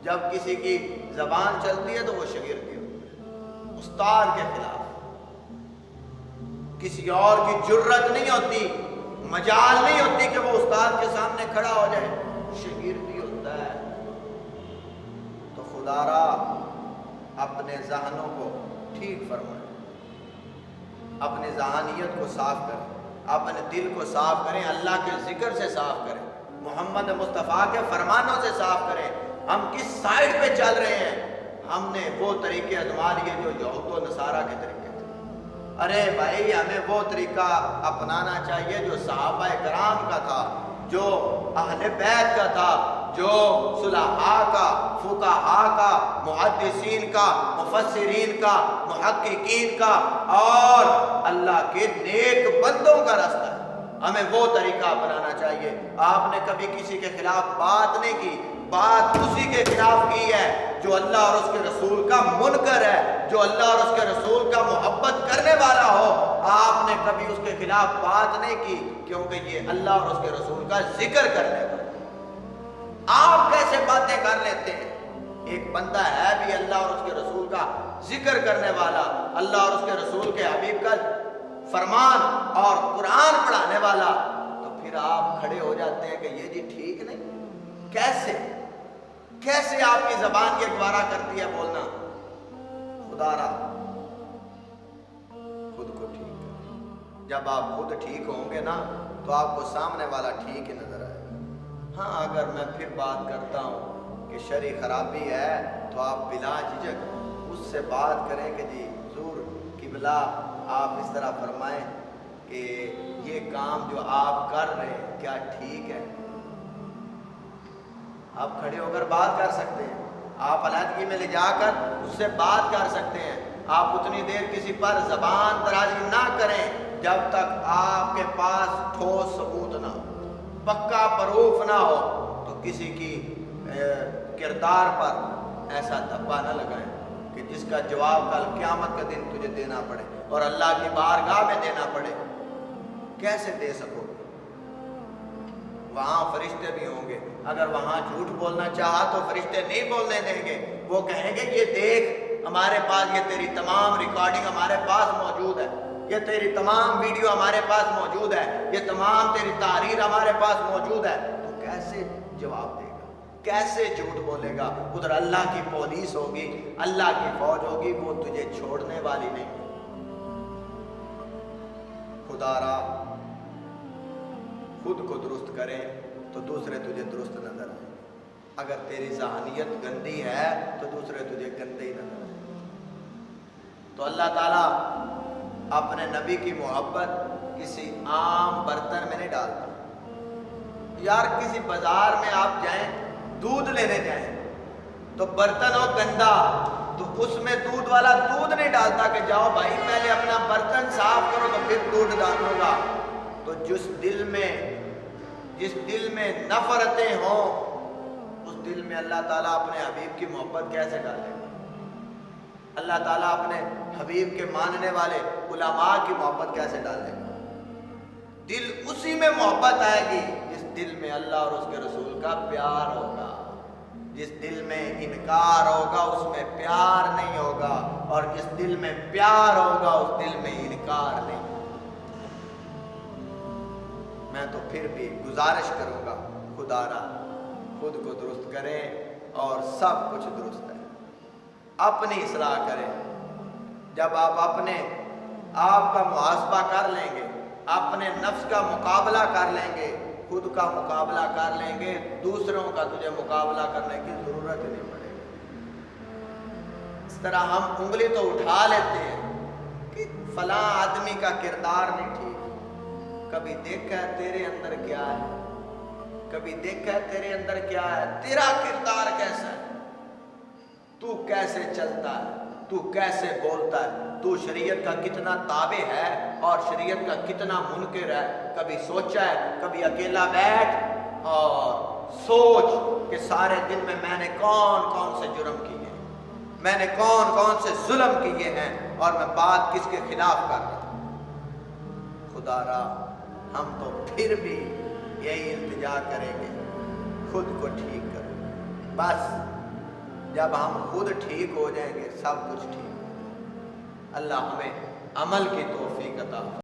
جب کسی کی زبان چلتی ہے تو وہ شگردی ہوتی ہے، استاد کے خلاف کسی اور کی جرت نہیں ہوتی، مجال نہیں ہوتی کہ وہ استاد کے سامنے کھڑا ہو جائے، شگردی ہوتا ہے۔ تو خدا را اپنے ذہنوں کو ٹھیک فرمائے، اپنی ذہانیت کو صاف کریں، اپنے دل کو صاف کریں، اللہ کے ذکر سے صاف کریں، محمد مصطفیٰ کے فرمانوں سے صاف کریں۔ ہم کس سائڈ پہ چل رہے ہیں؟ ہم نے وہ طریقے آزما لیے جو یہود و نصارہ کے طریقے تھے۔ ارے بھائی، ہمیں وہ طریقہ اپنانا چاہیے جو صحابہ کرام کا تھا، جو اہل بیت کا تھا، جو صلحاء کا، فقہاء کا، محدثین کا، مفسرین کا، محققین کا اور اللہ کے نیک بندوں کا راستہ ہے۔ ہمیں وہ طریقہ اپنانا چاہیے۔ آپ نے کبھی کسی کے خلاف بات نہیں کی، بات اسی کے خلاف کی ہے جو اللہ اور اس کے رسول کا منکر ہے، جو اللہ اور اس کے رسول کا محبت کرنے والا ہو۔ آپ نے کبھی اس کے خلاف بات نہیں کی کیونکہ یہ اللہ اور اس کے رسول کا ذکر کرنے والا۔ آپ کیسے باتیں کر لیتے ہیں؟ ایک بندہ ہے بھی اللہ اور اس کے رسول کا ذکر کرنے والا، اللہ اور اس کے رسول کے حبیب کا فرمان اور قرآن پڑھانے والا، تو پھر آپ کھڑے ہو جاتے ہیں کہ یہ جی ٹھیک نہیں۔ کیسے آپ کی زبان یہ گوارا کرتی ہے بولنا؟ خدا را خود کو ٹھیک کریں۔ جب آپ خود ٹھیک ہوں گے نا تو آپ کو سامنے والا ٹھیک ہی نظر آئے گا۔ ہاں، اگر میں پھر بات کرتا ہوں کہ شرعی خرابی ہے تو آپ بلا جھجک اس سے بات کریں کہ جی حضور قبلہ آپ اس طرح فرمائیں کہ یہ کام جو آپ کر رہے ہیں کیا ٹھیک ہے؟ آپ کھڑے ہو کر بات کر سکتے ہیں، آپ علیحدگی میں لے جا کر اس سے بات کر سکتے ہیں۔ آپ اتنی دیر کسی پر زبان درازی نہ کریں جب تک آپ کے پاس ٹھوس ثبوت نہ ہو، پکا پروف نہ ہو۔ تو کسی کی کردار پر ایسا دھبا نہ لگائیں کہ جس کا جواب کل قیامت کا دن تجھے دینا پڑے اور اللہ کی بارگاہ میں دینا پڑے۔ کیسے دے سکو؟ وہاں فرشتے بھی ہوں گے، اگر وہاں جھوٹ بولنا چاہا تو فرشتے نہیں بولنے دیں گے۔ وہ کہیں گے یہ دیکھ ہمارے پاس، یہ تیری تمام ریکارڈنگ ہمارے پاس موجود ہے، یہ تیری تمام ویڈیو ہمارے پاس موجود ہے، یہ تمام تیری تحریر ہمارے پاس موجود ہے۔ تو کیسے جواب دے گا؟ کیسے جھوٹ بولے گا؟ ادھر اللہ کی پولیس ہوگی، اللہ کی فوج ہوگی، وہ تجھے چھوڑنے والی نہیں۔ خدا را خود کو درست کریں تو دوسرے تجھے درست نظر آئیں۔ اگر تیری ذہانیت گندی ہے تو دوسرے تجھے گندے ہی نظر آئیں۔ تو اللہ تعالیٰ اپنے نبی کی محبت کسی عام برتن میں نہیں ڈالتا۔ یار کسی بازار میں آپ جائیں، دودھ لینے جائیں تو برتن ہو گندا تو اس میں دودھ والا دودھ نہیں ڈالتا کہ جاؤ بھائی پہلے اپنا برتن صاف کرو تو پھر دودھ ڈالوں گا۔ تو جس دل میں نفرتیں ہوں اس دل میں اللہ تعالیٰ اپنے حبیب کی محبت کیسے ڈالے گا؟ اللہ تعالیٰ اپنے حبیب کے ماننے والے علماء کی محبت کیسے ڈالے گا؟ دل اسی میں محبت آئے گی جس دل میں اللہ اور اس کے رسول کا پیار ہوگا۔ جس دل میں انکار ہوگا اس میں پیار نہیں ہوگا، اور جس دل میں پیار ہوگا اس دل میں انکار نہیں ہوگا۔ میں تو پھر بھی گزارش کروں گا، خدا را خود کو درست کریں اور سب کچھ درست ہے۔ اپنی اصلاح کریں۔ جب آپ آپ کا محاسبہ کر لیں گے، اپنے نفس کا مقابلہ کر لیں گے، خود کا مقابلہ کر لیں گے، دوسروں کا تجھے مقابلہ کرنے کی ضرورت ہی نہیں پڑے گی۔ اس طرح ہم انگلی تو اٹھا لیتے ہیں کہ فلاں آدمی کا کردار نہیں ٹھیک، کبھی دیکھا ہے تیرے اندر کیا ہے؟ کبھی دیکھا ہے تیرے اندر کیا ہے؟ تیرا کردار کیسا ہے؟ تو کیسے چلتا ہے؟ تو کیسے بولتا ہے؟ تو شریعت کا کتنا تابع ہے اور شریعت کا کتنا منکر ہے؟ کبھی سوچا ہے؟ کبھی اکیلا بیٹھ اور سوچ کہ سارے دن میں نے کون کون سے جرم کیے ہیں، میں نے کون کون سے ظلم کیے ہیں اور میں بات کس کے خلاف کر رہا ہوں۔ خدا را ہم تو پھر بھی یہی التجا کریں گے، خود کو ٹھیک کرو۔ بس جب ہم خود ٹھیک ہو جائیں گے سب کچھ ٹھیک ہوگا۔ اللہ ہمیں عمل کی توفیق عطا فرمائے۔